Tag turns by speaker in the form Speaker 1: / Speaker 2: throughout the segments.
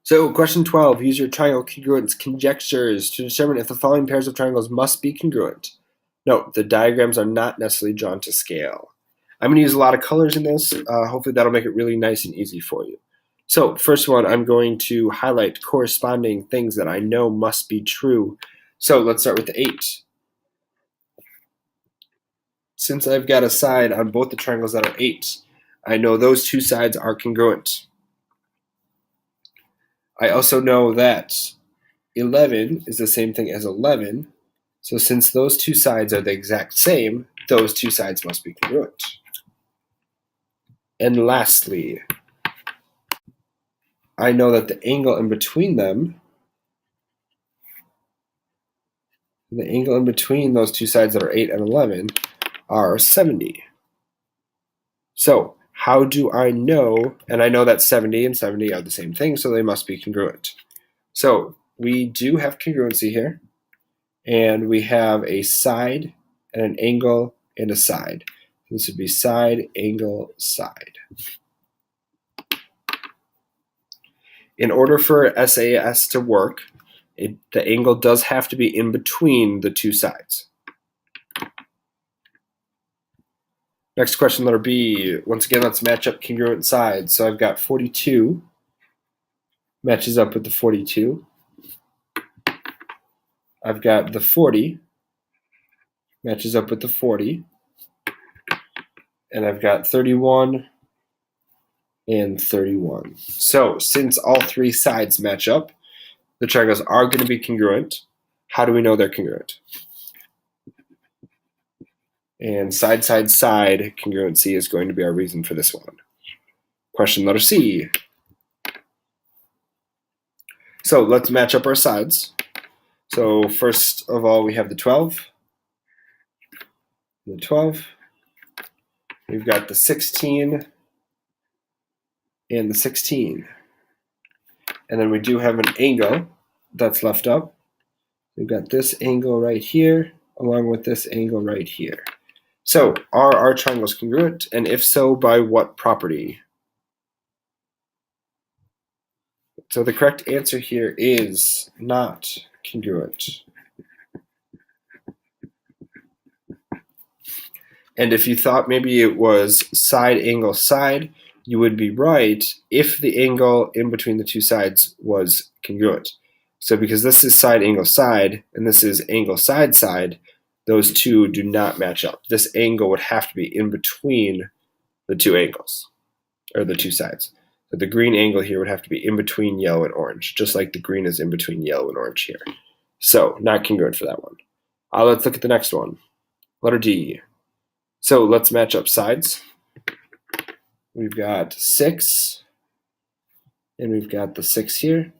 Speaker 1: So, question 12, use your triangle congruence conjectures to determine if the following pairs of triangles must be congruent. Note, the diagrams are not necessarily drawn to scale. I'm going to use a lot of colors in this. Hopefully that'll make it really nice and easy for you. So, first one, I'm going to highlight corresponding things that I know must be true. So, let's start with the 8. Since I've got a side on both the triangles that are 8, I know those two sides are congruent. I also know that 11 is the same thing as 11, so since those two sides are the exact same, those two sides must be congruent. And lastly, I know that the angle in between them, the angle in between those two sides that are 8 and 11 are 70. So how do I know, and I know that 70 and 70 are the same thing, so they must be congruent. So we do have congruency here, and we have a side and an angle and a side. This would be side, angle, side. In order for SAS to work, the angle does have to be in between the two sides. Next question, letter B. Once again, let's match up congruent sides. So I've got 42 matches up with the 42. I've got the 40 matches up with the 40. And I've got 31 and 31. So since all three sides match up, the triangles are going to be congruent. How do we know they're congruent? And side, side, side congruency is going to be our reason for this one. Question letter C. So let's match up our sides. So first of all, we have the 12. The 12. We've got the 16 and the 16. And then we do have an angle that's left up. We've got this angle right here along with this angle right here. So are our triangles congruent? And if so, by what property? So the correct answer here is not congruent. And if you thought maybe it was side, angle, side, you would be right if the angle in between the two sides was congruent. So because this is side, angle, side, and this is angle, side, side, those two do not match up. This angle would have to be in between the two angles, or the two sides. So the green angle here would have to be in between yellow and orange, just like the green is in between yellow and orange here. So not congruent for that one. Let's look at the next one. Letter D. So let's match up sides. We've got 6, and we've got the 6 here.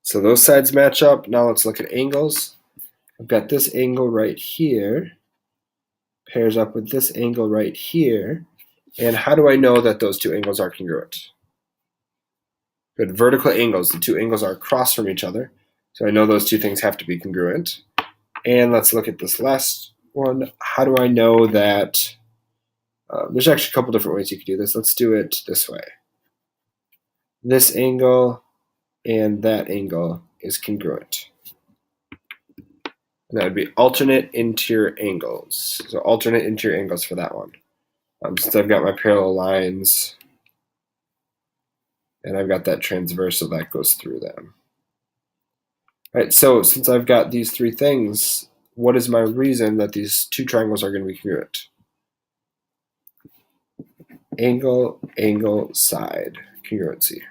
Speaker 1: So those sides match up. Now let's look at angles. I've got this angle right here, pairs up with this angle right here. And how do I know that those two angles are congruent? Good, vertical angles. The two angles are across from each other. So I know those two things have to be congruent. And let's look at this last one. How do I know that? There's actually a couple different ways you could do this. Let's do it this way. This angle and that angle is congruent. And that would be alternate interior angles. So alternate interior angles for that one. Since I've got my parallel lines and I've got that transversal that goes through them. All right, so since I've got these three things, what is my reason that these two triangles are going to be congruent? Angle, angle, side congruency.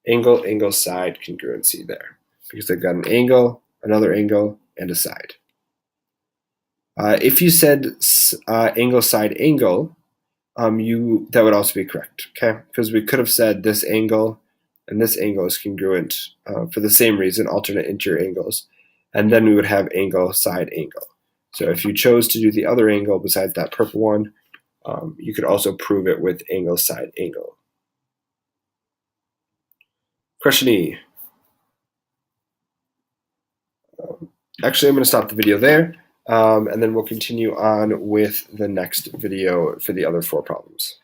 Speaker 1: Angle, angle, side congruency there. Because they've got an angle, another angle, and a side. If you said angle, side, angle, that would also be correct, okay? Because we could have said this angle and this angle is congruent for the same reason, alternate interior angles, and then we would have angle, side, angle. So if you chose to do the other angle besides that purple one, you could also prove it with angle, side, angle. Question E. Actually, I'm going to stop the video there, and then we'll continue on with the next video for the other 4 problems.